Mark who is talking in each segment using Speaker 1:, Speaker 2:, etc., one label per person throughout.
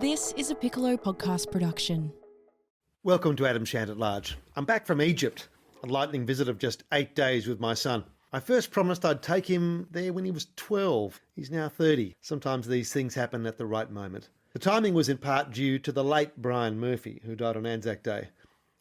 Speaker 1: This is a Piccolo podcast production.
Speaker 2: Welcome to Adam Shant at Large. I'm back from Egypt, a lightning visit of just 8 days with my son. I first promised I'd take him there when he was 12. He's now 30. Sometimes these things happen at the right moment. The timing was in part due to the late Brian Murphy, who died on Anzac Day.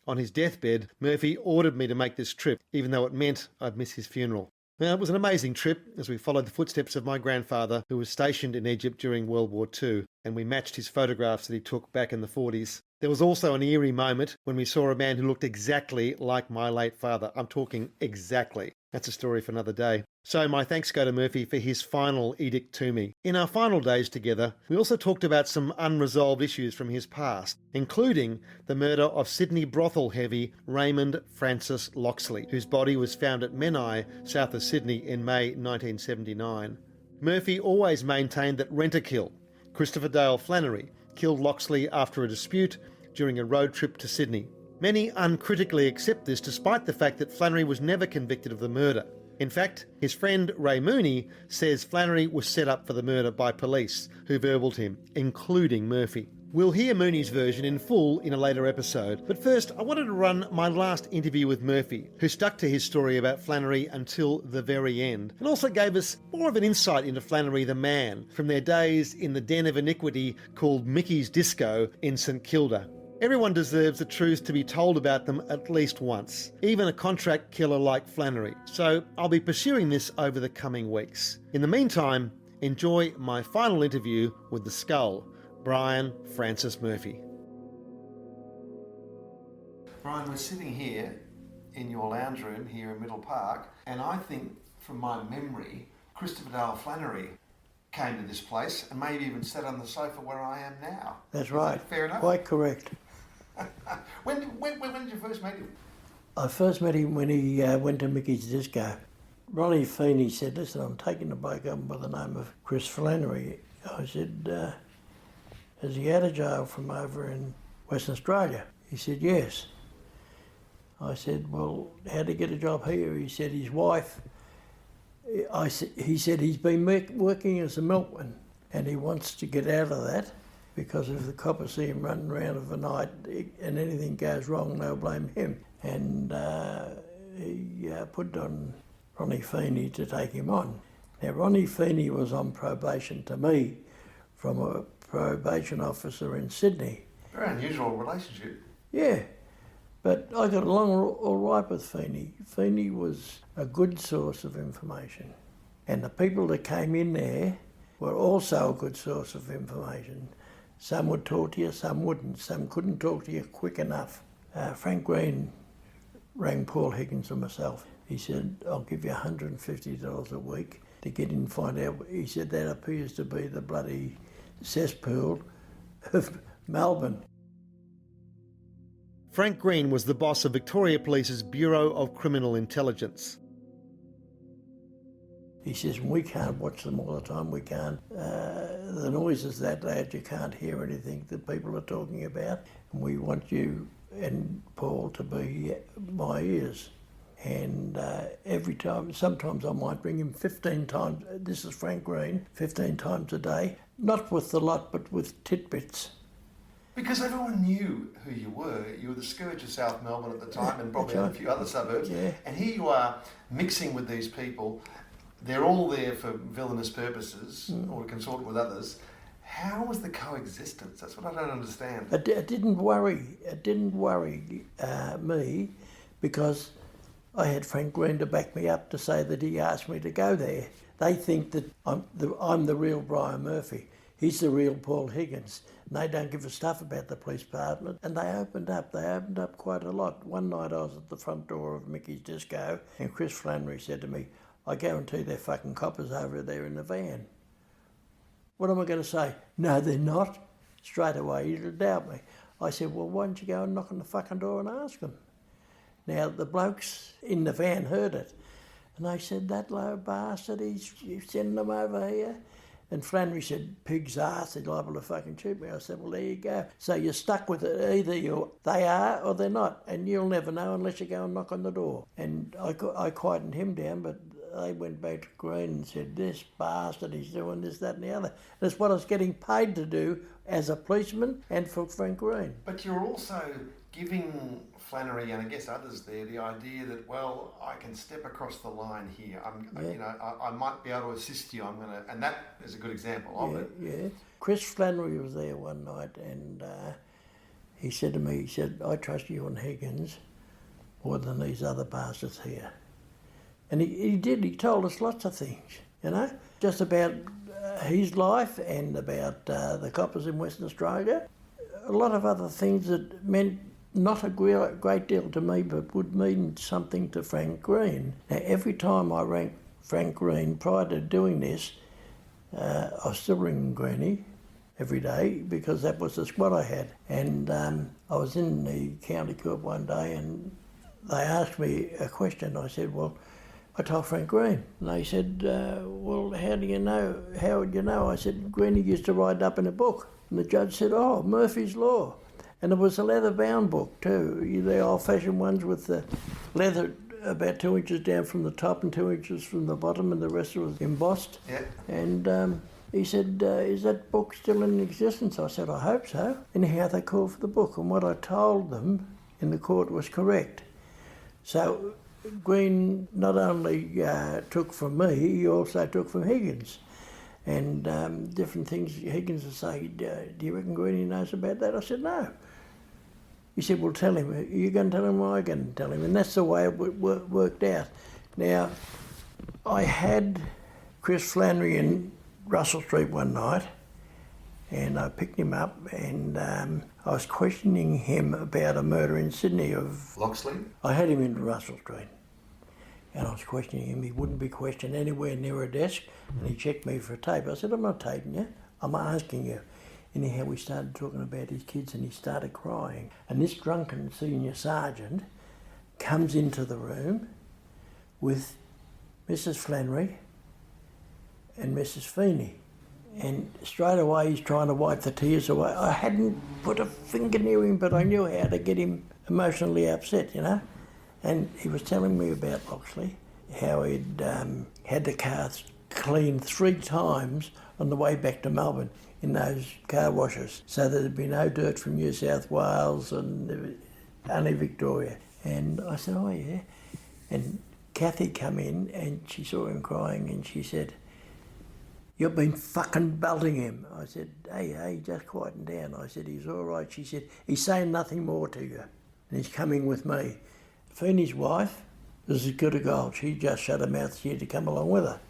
Speaker 2: On his deathbed, Murphy ordered me to make this trip, even though it meant I'd miss his funeral. Now, it was an amazing trip as we followed the footsteps of my grandfather, who was stationed in Egypt during World War II, and we matched his photographs that he took back in the 40s. There was also an eerie moment when we saw a man who looked exactly like my late father. I'm talking exactly. That's a story for another day. So my thanks go to Murphy for his final edict to me. In our final days together, we also talked about some unresolved issues from his past, including the murder of Sydney brothel heavy Raymond Francis Loxley, whose body was found at Menai, south of Sydney, in May 1979. Murphy always maintained that Rent-A-Kill, Christopher Dale Flannery, killed Loxley after a dispute during a road trip to Sydney. Many uncritically accept this despite the fact that Flannery was never convicted of the murder. In fact, his friend Ray Mooney says Flannery was set up for the murder by police who verbaled him, including Murphy. We'll hear Mooney's version in full in a later episode, but first I wanted to run my last interview with Murphy, who stuck to his story about Flannery until the very end, and also gave us more of an insight into Flannery the man from their days in the den of iniquity called Mickey's Disco in St Kilda. Everyone deserves the truth to be told about them at least once, even a contract killer like Flannery. So I'll be pursuing this over the coming weeks. In the meantime, enjoy my final interview with the Skull, Brian Francis Murphy. Brian, we're sitting here in your lounge room here in Middle Park, and I think from my memory, Christopher Dale Flannery came to this place and maybe even sat on the sofa where I am now.
Speaker 3: That's right.
Speaker 2: Is that fair enough?
Speaker 3: Quite correct.
Speaker 2: When did you first meet him?
Speaker 3: I first met him when he went to Mickey's Disco. Ronnie Feeney said, "Listen, I'm taking a bloke up by the name of Chris Flannery." I said, "Is he out of jail from over in Western Australia?" He said, "Yes." I said, "Well, how'd he get a job here?" He said his wife, he said he's been working as a milkman and he wants to get out of that because if the coppers see him running around of a night and anything goes wrong, they'll blame him. And he put on Ronnie Feeney to take him on. Now, Ronnie Feeney was on probation to me from a probation officer in Sydney.
Speaker 2: Very unusual relationship.
Speaker 3: Yeah, but I got along all right with Feeney. Feeney was a good source of information. And the people that came in there were also a good source of information. Some would talk to you, some wouldn't. Some couldn't talk to you quick enough. Frank Green rang Paul Higgins and myself. He said, "I'll give you $150 a week to get in and find out." He said, "That appears to be the bloody cesspool of Melbourne."
Speaker 2: Frank Green was the boss of Victoria Police's Bureau of Criminal Intelligence.
Speaker 3: He says, "We can't watch them all the time, we can't. The noise is that loud you can't hear anything that people are talking about. And we want you and Paul to be my ears." And every time, sometimes I might ring him 15 times, this is Frank Green, 15 times a day, not with the lot, but with tidbits.
Speaker 2: Because everyone knew who you were. You were the scourge of South Melbourne at the time and probably in a few other suburbs.
Speaker 3: Yeah.
Speaker 2: And here you are mixing with these people. They're all there for villainous purposes or consorting with others. How was the coexistence? That's what I don't understand.
Speaker 3: It didn't worry. It didn't worry me because I had Frank Green to back me up to say that he asked me to go there. They think that I'm the real Brian Murphy. He's the real Paul Higgins. And they don't give a stuff about the police department. And they opened up quite a lot. One night I was at the front door of Mickey's Disco and Chris Flannery said to me, "I guarantee they're fucking coppers over there in the van." What am I going to say? "No, they're not." Straight away, you'll doubt me. I said, "Well, why don't you go and knock on the fucking door and ask them?" Now, the blokes in the van heard it. And they said, "That low bastard, he's sending them over here." And Flannery said, "Pig's ass, they're liable to fucking shoot me." I said, "Well, there you go. So you're stuck with it. Either they are or they're not. And you'll never know unless you go and knock on the door." And I quietened him down, but they went back to Green and said, this bastard, he's doing this, that and the other. That's what I was getting paid to do as a policeman and for Frank Green.
Speaker 2: But you're also giving Flannery and I guess others there the idea that, well, I can step across the line here. I might be able to assist you. And that is a good example of it.
Speaker 3: Yeah. Chris Flannery was there one night and he said to me, I trust you and Higgins more than these other bastards here. And he did. He told us lots of things, just about his life and about the coppers in Western Australia. A lot of other things that meant not a great deal to me, but would mean something to Frank Green. Now, every time I rang Frank Green prior to doing this, I was still ringing Greenie every day because that was the squad I had. And I was in the county court one day and they asked me a question. I said, well, I told Frank Green. And they said, well, how do you know? How would you know? I said, Greenie used to write up in a book. And the judge said, oh, Murphy's Law. And it was a leather-bound book too, the old-fashioned ones with the leather about 2 inches down from the top and 2 inches from the bottom, and the rest was embossed.
Speaker 2: Yeah.
Speaker 3: And he said, is that book still in existence? I said, I hope so. Anyhow, they called for the book, and what I told them in the court was correct. So Green not only took from me, he also took from Higgins. And different things Higgins would say, do you reckon Greenie knows about that? I said, no. He said, well, tell him. Are you going to tell him or am I going to tell him? And that's the way it worked out. Now, I had Chris Flannery in Russell Street one night, and I picked him up, and I was questioning him about a murder in Sydney of...
Speaker 2: Loxley?
Speaker 3: I had him in Russell Street, and I was questioning him. He wouldn't be questioned anywhere near a desk, and he checked me for a tape. I said, I'm not taping you, I'm asking you. Anyhow, we started talking about his kids and he started crying. And this drunken senior sergeant comes into the room with Mrs. Flannery and Mrs. Feeney. And straight away he's trying to wipe the tears away. I hadn't put a finger near him, but I knew how to get him emotionally upset, And he was telling me about Loxley, how he'd had the car cleaned 3 times on the way back to Melbourne in those car washers, so that there'd be no dirt from New South Wales and only Victoria. And I said, oh yeah. And Kathy come in and she saw him crying and she said, you've been fucking belting him. I said, hey, just quieten down. I said, he's all right. She said, he's saying nothing more to you and he's coming with me. Feeney's wife was as good a gold. She just shut her mouth. She had to come along with her.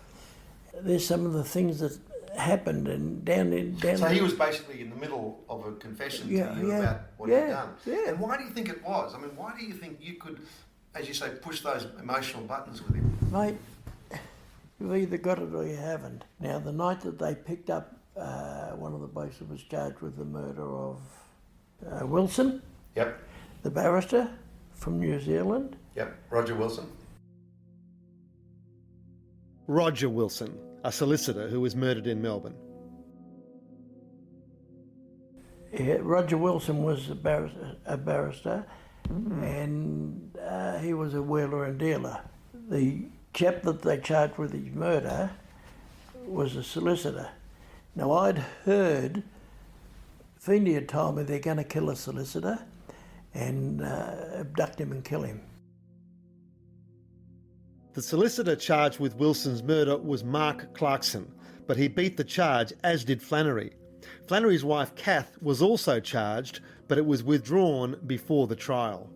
Speaker 3: There's some of the things that happened and down.
Speaker 2: So he was basically in the middle of a confession to you about what he'd done.
Speaker 3: Yeah.
Speaker 2: And why do you think it was? I mean, why do you think you could, as you say, push those emotional buttons with him?
Speaker 3: Mate, you've either got it or you haven't. Now, the night that they picked up one of the blokes that was charged with the murder of Wilson,
Speaker 2: Yep.
Speaker 3: the barrister from New Zealand.
Speaker 2: Yep, Roger Wilson.
Speaker 4: Roger Wilson, a solicitor who was murdered in Melbourne.
Speaker 3: Yeah, Roger Wilson was a barrister and he was a wheeler and dealer. The chap that they charged with his murder was a solicitor. Now, I'd heard, Feeney had told me they're going to kill a solicitor and abduct him and kill him.
Speaker 4: The solicitor charged with Wilson's murder was Mark Clarkson, but he beat the charge, as did Flannery. Flannery's wife, Kath, was also charged, but it was withdrawn before the trial.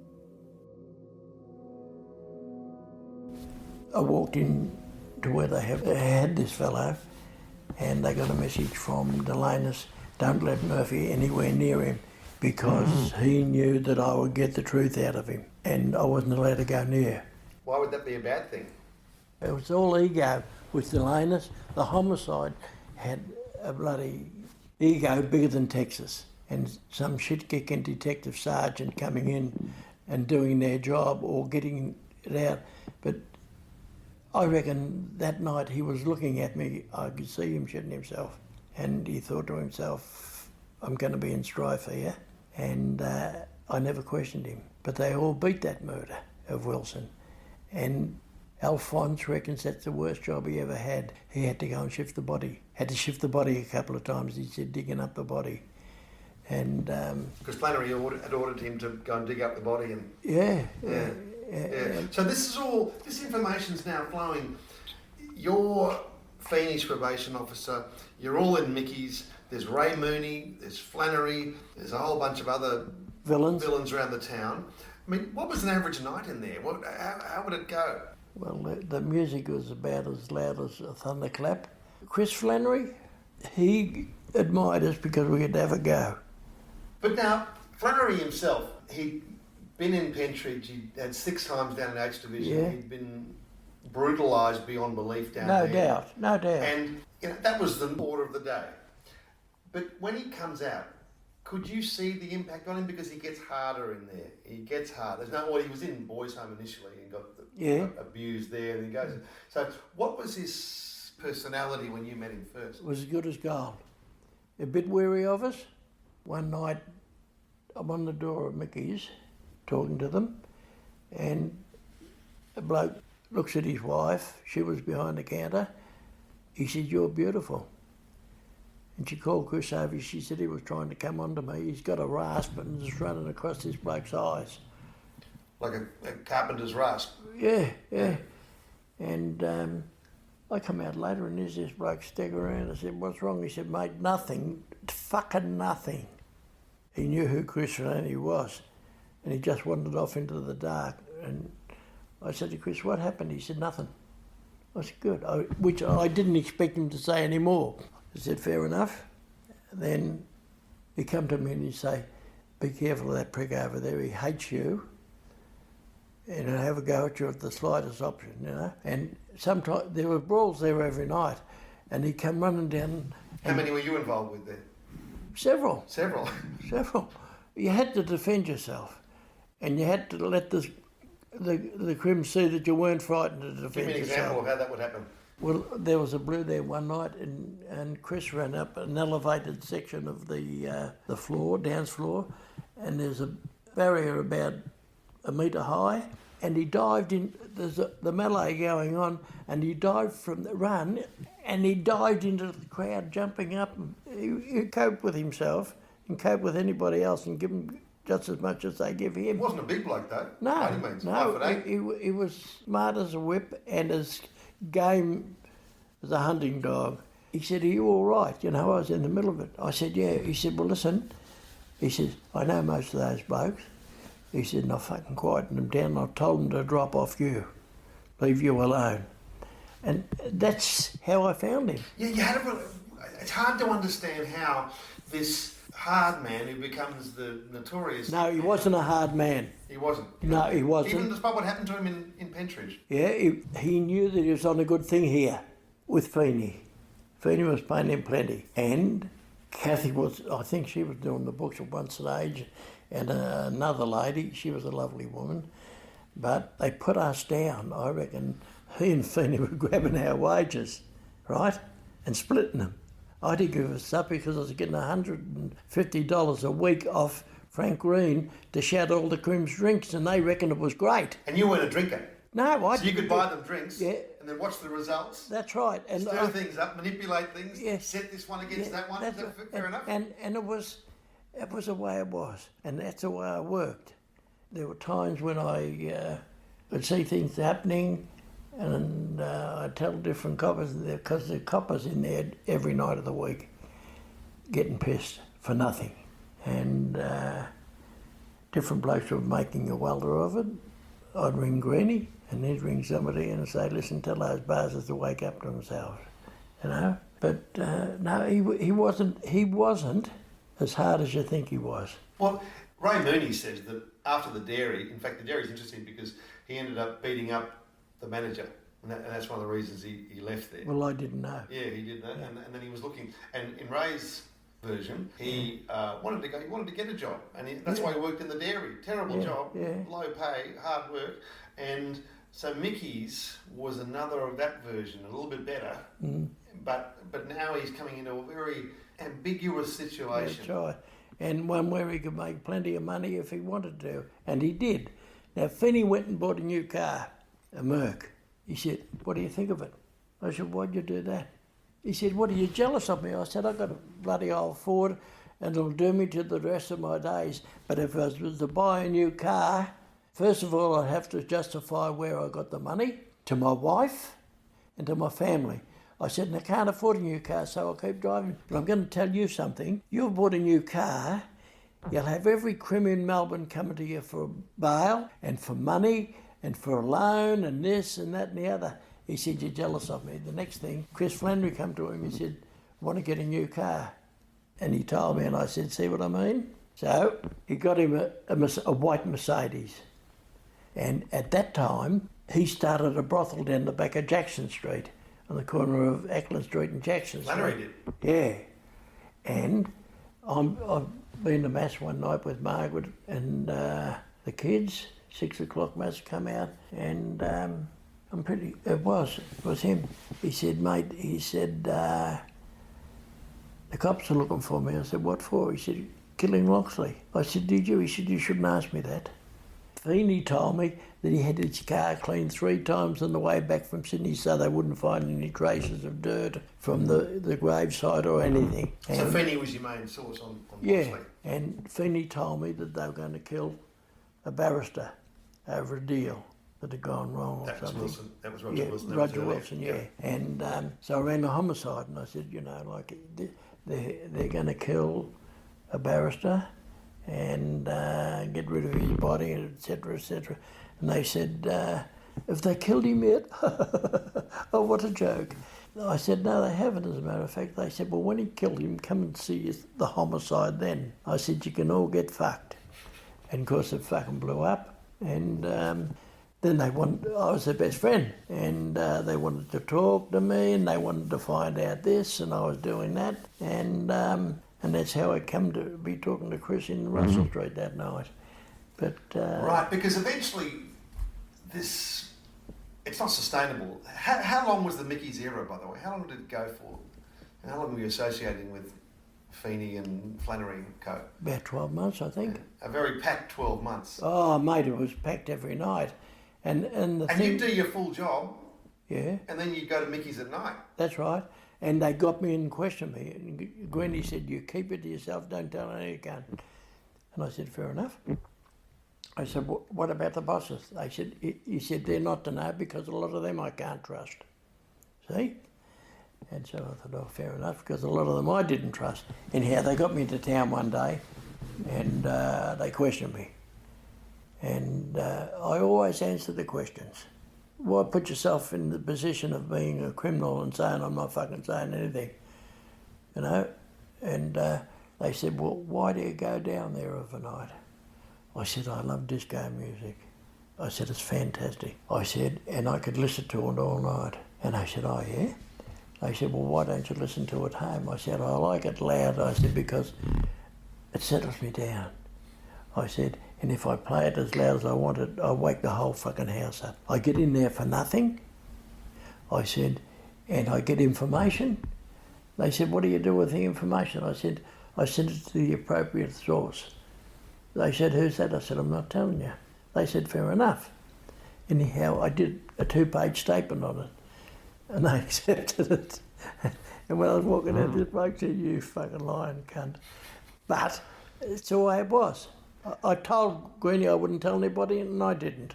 Speaker 3: I walked in to where they had this fellow, and they got a message from Delanus, don't let Murphy anywhere near him, because he knew that I would get the truth out of him, and I wasn't allowed to go near.
Speaker 2: Why would that be a bad thing?
Speaker 3: It was all ego with Delanus. The homicide had a bloody ego bigger than Texas, and some shit-kicking detective sergeant coming in and doing their job or getting it out. But I reckon that night he was looking at me, I could see him shitting himself, and he thought to himself, I'm going to be in strife here. And I never questioned him. But they all beat that murder of Wilson. And Alphonse reckons that's the worst job he ever had. He had to go and shift the body. Had to shift the body a couple of times, he said, digging up the body. And
Speaker 4: because Flannery had ordered him to go and dig up the body. And
Speaker 3: yeah.
Speaker 4: So this information's now flowing. You're Feeney's probation officer. You're all in Mickey's. There's Ray Mooney. There's Flannery. There's a whole bunch of other villains around the town. I mean, what was an average night in there? How would it go?
Speaker 3: Well, the music was about as loud as a thunderclap. Chris Flannery, he admired us because we could have a go.
Speaker 4: But now, Flannery himself, he'd been in Pentridge, he had 6 times down in H Division,
Speaker 3: Yeah.
Speaker 4: He'd been brutalised beyond belief down
Speaker 3: No
Speaker 4: there.
Speaker 3: doubt.
Speaker 4: And that was the order of the day. But when he comes out, could you see the impact on him? Because he gets harder in there. He gets hard. He was in boys' home initially and got abused there, and he goes. So, what was his personality when you met him first?
Speaker 3: It was as good as gold. A bit weary of us. One night, I'm on the door of Mickey's, talking to them, and a bloke looks at his wife. She was behind the counter. He said, "You're beautiful." And she called Chris over. She said he was trying to come onto me. He's got a rasp and it's running across this bloke's eyes.
Speaker 4: Like a carpenter's rasp?
Speaker 3: Yeah. And I come out later and there's this bloke sticking around. I said, "What's wrong?" He said, "Mate, nothing. Fucking nothing." He knew who Chris Flannery was. And he just wandered off into the dark. And I said to Chris, "What happened?" He said, "Nothing." I said, "Good." Which I didn't expect him to say any more. I said, "Fair enough." Then he come to me and he'd say, "Be careful of that prick over there. He hates you. And he'll have a go at you at the slightest option, you know." And sometimes there were brawls there every night. And he'd come running down.
Speaker 4: How many were you involved with there?
Speaker 3: Several.
Speaker 4: Several.
Speaker 3: You had to defend yourself. And you had to let the Crims see that you weren't frightened to defend yourself.
Speaker 4: Give me an example of how that would happen.
Speaker 3: Well, there was a blue there one night, and Chris ran up an elevated section of the floor, dance floor, and there's a barrier about a metre high, and he dived in. There's the melee going on, and he dived from the run, and he dived into the crowd, jumping up. And he coped with himself, and coped with anybody else, and give him just as much as they give him.
Speaker 4: He wasn't a big bloke though.
Speaker 3: No,
Speaker 4: by any means.
Speaker 3: no,
Speaker 4: 5'8".
Speaker 3: he was smart as a whip and as game as a hunting dog. He said, "Are you all right?" You know, I was in the middle of it. I said, "Yeah." He said, "Well, listen." He says, "I know most of those blokes." He said, "And I fucking quietened them down and I told them to drop off you. Leave you alone." And that's how I found him.
Speaker 4: Yeah, it's hard to understand how this hard man who becomes the notorious...
Speaker 3: No, he wasn't a hard man.
Speaker 4: He wasn't?
Speaker 3: No, he wasn't.
Speaker 4: Even despite what happened to him in Pentridge?
Speaker 3: Yeah, he knew that he was on a good thing here with Feeney. Feeney was paying him plenty. And Kathy was, I think she was doing the books at one stage, and another lady, she was a lovely woman. But they put us down. I reckon he and Feeney were grabbing our wages, right, and splitting them. I didn't give us up because I was getting $150 a week off Frank Green to shout all the Crims drinks, and they reckoned it was great.
Speaker 4: And you weren't a drinker?
Speaker 3: No, I
Speaker 4: So you could buy them drinks,
Speaker 3: yeah,
Speaker 4: and then watch the results?
Speaker 3: That's right. And
Speaker 4: stir things up, manipulate things,
Speaker 3: Yeah.
Speaker 4: set this one against that one? Is that fair enough?
Speaker 3: And it was the way it was, and that's the way I worked. There were times when I would see things happening, and I'd tell different coppers, because the coppers in there every night of the week getting pissed for nothing. And different blokes were making a welter of it. I'd ring Greenie, and he'd ring somebody and say, "Listen, tell those bastards to wake up to themselves," you know. But no, he wasn't as hard as you think he was.
Speaker 4: Well, Ray Mooney says that after the dairy, in fact the dairy's interesting because he ended up beating up the manager, and that's one of the reasons he left there.
Speaker 3: Well, I didn't know.
Speaker 4: Yeah, he did that, and then he was looking, and in Ray's version, he wanted to get a job, and that's why he worked in the dairy. Terrible job, low pay, hard work, and so Mickey's was another of that version, a little bit better, but now he's coming into a very ambiguous situation.
Speaker 3: That's right. And one where he could make plenty of money if he wanted to, and he did. Now, Finney went and bought a new car, a Merc, He said, what do you think of it? I said, why'd you do that? He said, what, are you jealous of me? I said, I've got a bloody old Ford and it'll do me to the rest of my days. But if I was to buy a new car, first of all, I'd have to justify where I got the money, to my wife and to my family. I said, and I can't afford a new car, so I'll keep driving. But I'm going to tell you something. You've bought a new car, you'll have every crim in Melbourne coming to you for bail and for money and for a loan and this and that and the other. He said, you're jealous of me. The next thing, Chris Flannery come to him, he said, I want to get a new car. And he told me, and I said, see what I mean? So he got him a white Mercedes. And at that time, he started a brothel down the back of Jackson Street, on the corner of Ackland Street and Jackson Street.
Speaker 2: Flannery did?
Speaker 3: Yeah. And I've been to Mass one night with Margaret and the kids. 6 o'clock Mass come out, and it was him. He said, mate, the cops are looking for me. I said, what for? He said, killing Loxley. I said, did you? He said, you shouldn't ask me that. Feeney told me that he had his car cleaned 3 times on the way back from Sydney so they wouldn't find any traces of dirt from the graveside or anything.
Speaker 2: So Feeney was your main source on
Speaker 3: yeah,
Speaker 2: Loxley?
Speaker 3: And Feeney told me that they were going to kill a barrister over a deal that had gone wrong or something.
Speaker 2: Wilson. That was Roger Wilson. That
Speaker 3: Roger
Speaker 2: was
Speaker 3: Wilson, yeah. And so I ran a homicide and I said, they're going to kill a barrister and get rid of his body, etc., etc. And they said, have they killed him yet? Oh, what a joke. I said, no, they haven't, as a matter of fact. They said, well, when he killed him, come and see the homicide then. I said, you can all get fucked. And of course, it fucking blew up. And then I was their best friend. And they wanted to talk to me and they wanted to find out this, and I was doing that. And that's how I come to be talking to Chris in Russell Street that night. But
Speaker 2: right, because eventually it's not sustainable. How long was the Mickey's era, by the way? How long did it go for? And how long were you associating with Feeney and Flannery and co?
Speaker 3: About 12 months, I think.
Speaker 2: A very packed 12 months.
Speaker 3: Oh, mate, it was packed every night. And
Speaker 2: you do your full job.
Speaker 3: Yeah.
Speaker 2: And then you go to Mickey's at night.
Speaker 3: That's right. And they got me and questioned me. And Gwenny said, you keep it to yourself, don't tell anyone you can. And I said, fair enough. I said, what about the bosses? He said, they're not to know because a lot of them I can't trust. See? And so I thought, oh, fair enough, because a lot of them I didn't trust. Anyhow, they got me into town one day and they questioned me. And I always answer the questions. Why put yourself in the position of being a criminal and saying I'm not fucking saying anything, you know? And they said, well, why do you go down there overnight? I said, I love disco music. I said, it's fantastic. I said, and I could listen to it all night. And they said, oh yeah? They said, well, why don't you listen to it at home? I said, I like it loud. I said, because it settles me down. I said, and if I play it as loud as I want it, I wake the whole fucking house up. I get in there for nothing. I said, and I get information. They said, what do you do with the information? I said, I send it to the appropriate source. They said, who's that? I said, I'm not telling you. They said, fair enough. Anyhow, I did a 2-page statement on it, and they accepted it. And when I was walking out, this bloke said, you fucking lying cunt. But it's the way it was. I told Greenie I wouldn't tell anybody, and I didn't.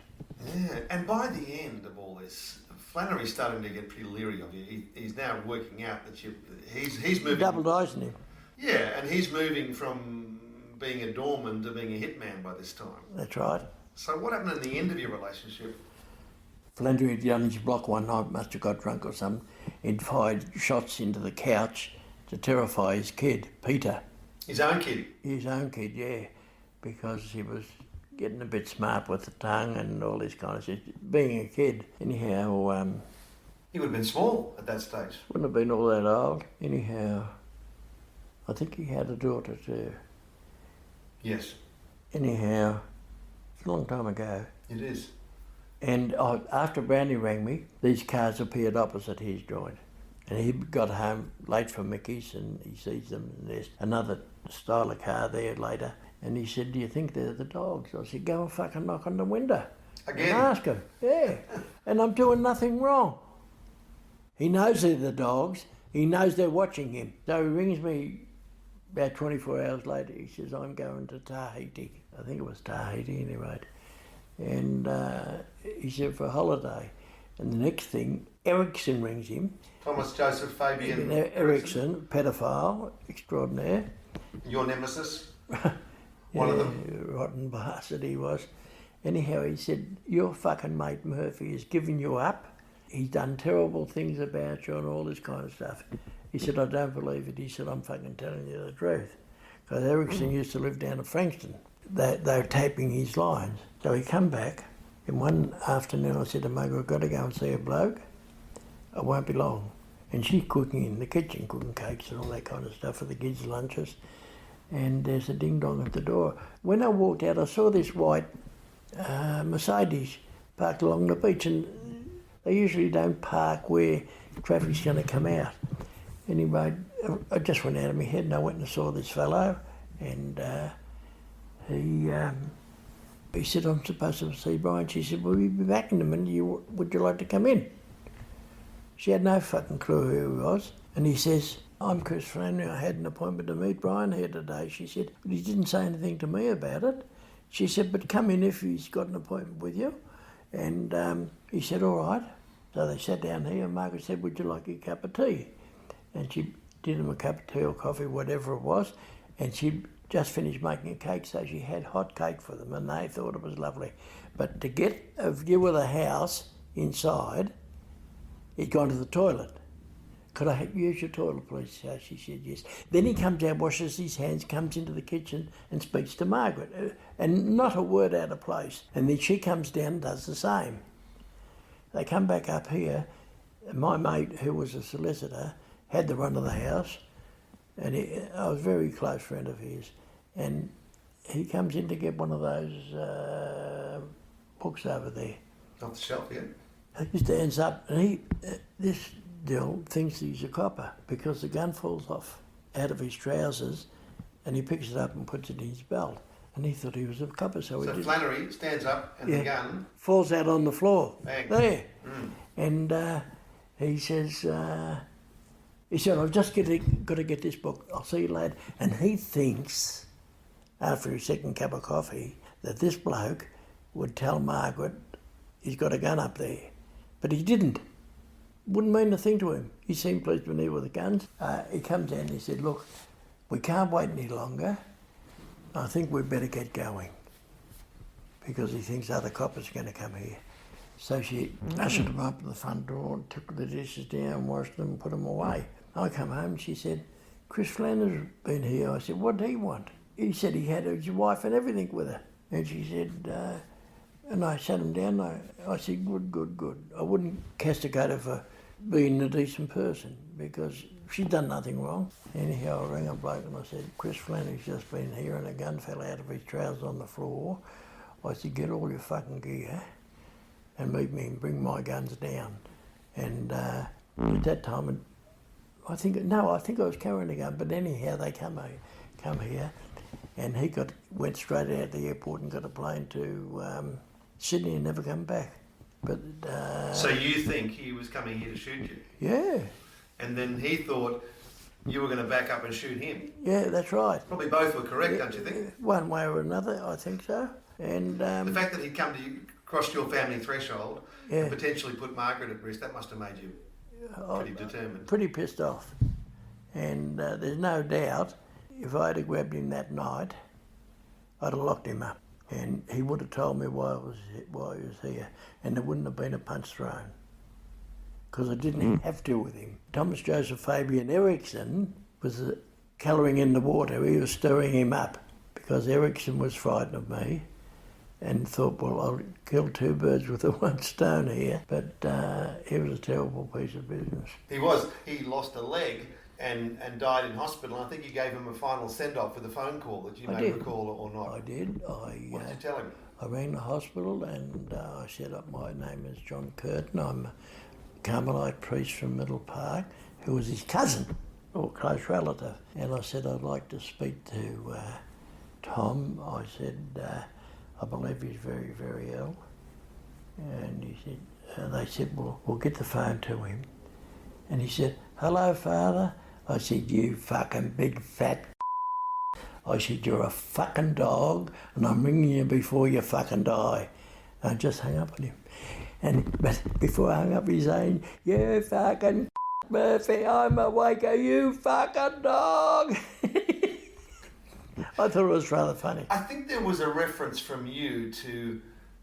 Speaker 2: Yeah, and by the end of all this, Flannery's starting to get pretty leery of you. He's now working out that he's moving...
Speaker 3: Doubled eyes in him.
Speaker 2: Yeah, and he's moving from being a doorman to being a hitman by this time.
Speaker 3: That's right.
Speaker 2: So what happened in the end of your relationship?
Speaker 3: Flannery had done his block one night, must have got drunk or something. He'd fired shots into the couch to terrify his kid, Peter.
Speaker 2: His own kid?
Speaker 3: His own kid, yeah, because he was getting a bit smart with the tongue and all this kind of shit. Being a kid, anyhow...
Speaker 2: He would have been small at that stage.
Speaker 3: Wouldn't have been all that old. Anyhow, I think he had a daughter too.
Speaker 2: Yes.
Speaker 3: Anyhow, it's a long time ago.
Speaker 2: It is.
Speaker 3: And after Brownie rang me, these cars appeared opposite his joint. And he got home late from Mickey's and he sees them and there's another style of car there later. And he said, do you think they're the dogs? I said, go and fucking knock on the window. and
Speaker 2: Again?
Speaker 3: ask him. Yeah, and I'm doing nothing wrong. He knows they're the dogs. He knows they're watching him. So he rings me about 24 hours later. He says, I'm going to Tahiti. I think it was Tahiti anyway. And he said, for a holiday. And the next thing, Ericsson rings him.
Speaker 2: Thomas Joseph Fabian
Speaker 3: Ericsson, pedophile extraordinaire.
Speaker 2: Your nemesis? One of them?
Speaker 3: Rotten bastard he was. Anyhow, he said, your fucking mate Murphy has given you up. He's done terrible things about you and all this kind of stuff. He said, I don't believe it. He said, I'm fucking telling you the truth. Because Ericsson used to live down at Frankston. They were taping his lines. So he come back, and one afternoon I said to Margaret, I've got to go and see a bloke. I won't be long. And she's cooking in the kitchen, cooking cakes and all that kind of stuff for the kids' lunches. And there's a ding-dong at the door. When I walked out, I saw this white Mercedes parked along the beach, and they usually don't park where traffic's going to come out. Anyway, I just went out of my head and I went and saw this fellow, and he said, I'm supposed to see Brian. She said, well, we'll be back in a minute. Would you like to come in? She had no fucking clue who he was. And he says, I'm Chris Flannery. I had an appointment to meet Brian here today. She said, but he didn't say anything to me about it. She said, but come in if he's got an appointment with you. And he said, all right. So they sat down here, and Margaret said, would you like a cup of tea? And she did him a cup of tea or coffee, whatever it was, and she just finished making a cake, so she had hot cake for them, and they thought it was lovely. But to get a view of the house inside, he'd gone to the toilet. Could I use your toilet, please? So she said yes. Then he comes out, washes his hands, comes into the kitchen and speaks to Margaret, and not a word out of place. And then she comes down and does the same. They come back up here. My mate, who was a solicitor, had the run of the house, and I was a very close friend of his. And he comes in to get one of those books over there.
Speaker 2: Off the shelf, yeah?
Speaker 3: He stands up, and this Dill thinks he's a copper because the gun falls off out of his trousers, and he picks it up and puts it in his belt. And he thought he was a copper, so he
Speaker 2: Flannery stands up, and the gun
Speaker 3: falls out on the floor.
Speaker 2: Bang.
Speaker 3: There. And he says, I've just got to get this book. I'll see you later. And he thinks, after his second cup of coffee, that this bloke would tell Margaret he's got a gun up there. But he didn't. Wouldn't mean a thing to him. He seemed pleased when he with the guns. He comes in and he said, look, we can't wait any longer. I think we'd better get going, because he thinks other coppers are going to come here. So she ushered him up to the front door and took the dishes down, washed them, and put them away. I come home and she said, Chris Flannery's been here. I said, what did he want? He said he had his wife and everything with her. And she said, and I sat him down. I said, good. I wouldn't castigate her for being a decent person, because she'd done nothing wrong. Anyhow, I rang a bloke and I said, Chris Flannery's just been here and a gun fell out of his trousers on the floor. I said, get all your fucking gear and meet me and bring my guns down. And at that time, I think I was carrying a gun, but anyhow, they come here, and he went straight out the airport and got a plane to Sydney and never come back. But
Speaker 2: so you think he was coming here to shoot you?
Speaker 3: Yeah.
Speaker 2: And then he thought you were going to back up and shoot him?
Speaker 3: Yeah, that's right.
Speaker 2: Probably both were correct, don't you think?
Speaker 3: One way or another, I think so. And
Speaker 2: the fact that he'd come to you, crossed your family threshold, and potentially put Margaret at risk, that must have made you pretty determined.
Speaker 3: Pretty pissed off. And there's no doubt, if I'd have grabbed him that night, I'd have locked him up. And he would have told me why he was here, and there wouldn't have been a punch thrown, because I didn't have to with him. Thomas Joseph Fabian Ericsson was colouring in the water. He was stirring him up, because Ericsson was frightened of me and thought, well, I'll kill two birds with the one stone here. But he was a terrible piece of business.
Speaker 2: He was. He lost a leg and died in hospital. I think you gave him a final send-off with a phone call that you may recall or not.
Speaker 3: I did.
Speaker 2: What did you tell him?
Speaker 3: I rang the hospital and I said, my name is John Curtin. I'm a Carmelite priest from Middle Park, who was his cousin or close relative. And I said, I'd like to speak to Tom. I said, I believe he's very, very ill. And he said, they said, well, we'll get the phone to him. And he said, hello, Father. I said, you fucking big fat I said, you're a fucking dog and I'm ringing you before you fucking die. And I just hung up on him. But before I hung up, he's saying, you fucking Murphy, I'm awake, you fucking dog. I thought it was rather funny.
Speaker 2: I think there was a reference from you to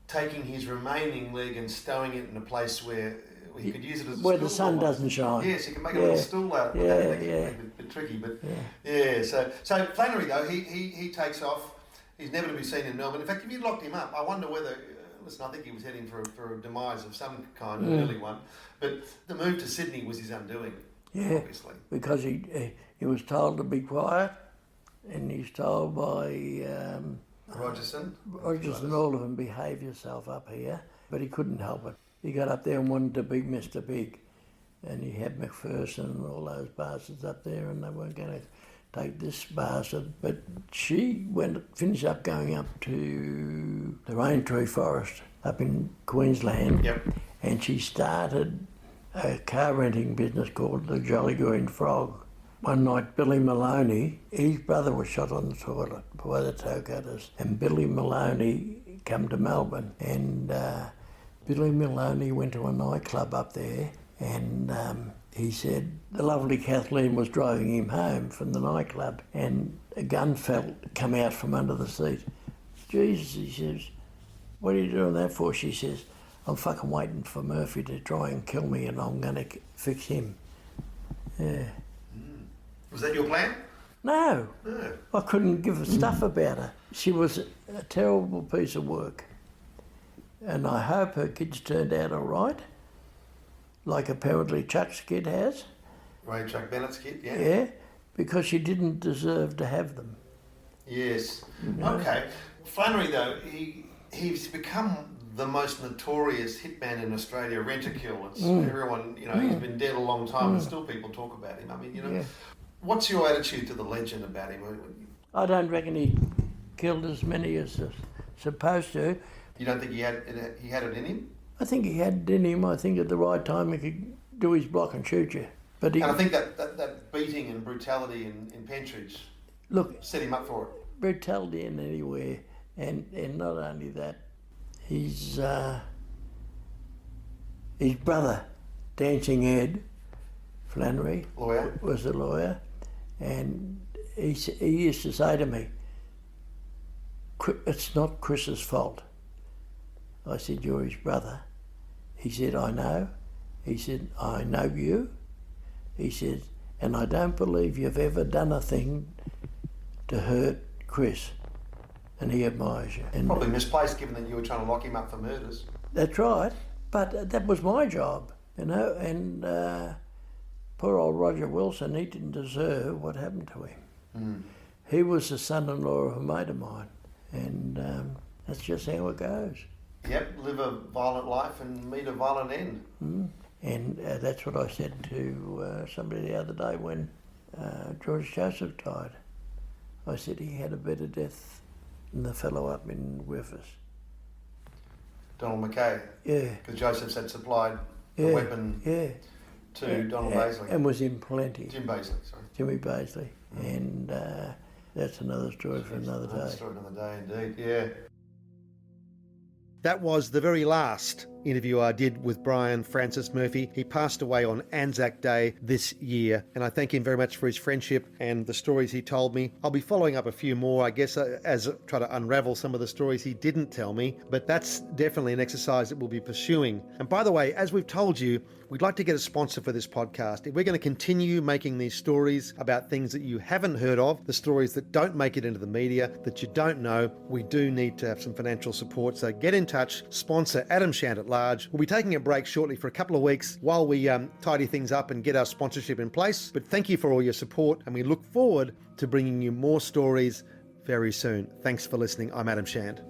Speaker 2: taking his remaining leg and stowing it in a place where he could use it as a
Speaker 3: where
Speaker 2: stool.
Speaker 3: the sun doesn't shine.
Speaker 2: Yes, you can make a little stool out of it.
Speaker 3: Yeah.
Speaker 2: A bit tricky, but yeah. So Flannery though, he takes off. He's never to be seen in Melbourne. In fact, if you locked him up, I wonder whether. Listen, I think he was heading for a demise of some kind, an early one. But the move to Sydney was his undoing.
Speaker 3: Yeah,
Speaker 2: obviously,
Speaker 3: because he was told to be quiet, and he's told by
Speaker 2: Rogerson,
Speaker 3: all of them, behave yourself up here. But he couldn't help it. He got up there and wanted to be Mr. Big, and he had McPherson and all those bastards up there, and they weren't going to take this bastard. But she finished up going up to the Raintree Forest up in Queensland, and she started a car renting business called the Jolly Green Frog. One night, Billy Maloney, his brother was shot on the toilet by the toe cutters, and Billy Maloney come to Melbourne, and Billy Maloney went to a nightclub up there, and he said the lovely Kathleen was driving him home from the nightclub, and a gun come out from under the seat. Jesus, he says, what are you doing that for? She says, I'm fucking waiting for Murphy to try and kill me, and I'm going to fix him. Yeah.
Speaker 2: Was that your plan?
Speaker 3: No. I couldn't give a stuff about her. She was a terrible piece of work. And I hope her kids turned out all right, like apparently Chuck's kid has.
Speaker 2: Ray Chuck Bennett's kid, yeah.
Speaker 3: Yeah, because she didn't deserve to have them.
Speaker 2: Yes. Okay. Flannery, though, he's become the most notorious hitman in Australia, rent-a-kill. It's everyone, he's been dead a long time and still people talk about him. I mean, what's your attitude to the legend about him?
Speaker 3: I don't reckon he killed as many as supposed to.
Speaker 2: You don't think he had it in him?
Speaker 3: I think he had it in him. I think at the right time he could do his block and shoot you. But
Speaker 2: and I think that beating and brutality in Pentridge set him up for it.
Speaker 3: Brutality in anywhere, and not only that, his brother, Dancing Ed Flannery, was a lawyer, and he used to say to me, it's not Chris's fault. I said, you're his brother. He said, I know. He said, I know you. He said, and I don't believe you've ever done a thing to hurt Chris. And he admires you. And
Speaker 2: probably misplaced, given that you were trying to lock him up for murders.
Speaker 3: That's right. But that was my job, and poor old Roger Wilson, he didn't deserve what happened to him. He was the son-in-law of a mate of mine, and that's just how it goes.
Speaker 2: Yep, live a violent life and meet a violent end.
Speaker 3: And that's what I said to somebody the other day when George Joseph died. I said he had a better death than the fellow up in Withers.
Speaker 2: Donald McKay?
Speaker 3: Yeah.
Speaker 2: Because Joseph's had supplied the weapon to Donald Bazley.
Speaker 3: And was in plenty.
Speaker 2: Jimmy
Speaker 3: Bazley. And that's another story for another day.
Speaker 2: Another story another day, indeed, yeah.
Speaker 4: That was the very last interview I did with Brian Francis Murphy. He passed away on Anzac Day this year, and I thank him very much for his friendship and the stories he told me. I'll be following up a few more, I guess, as I try to unravel some of the stories he didn't tell me, but that's definitely an exercise that we'll be pursuing. And by the way, as we've told you, we'd like to get a sponsor for this podcast. If we're going to continue making these stories about things that you haven't heard of, the stories that don't make it into the media, that you don't know, we do need to have some financial support. So get in touch, sponsor Adam Shand at Large. We'll be taking a break shortly for a couple of weeks while we tidy things up and get our sponsorship in place. But thank you for all your support, and we look forward to bringing you more stories very soon. Thanks for listening. I'm Adam Shand.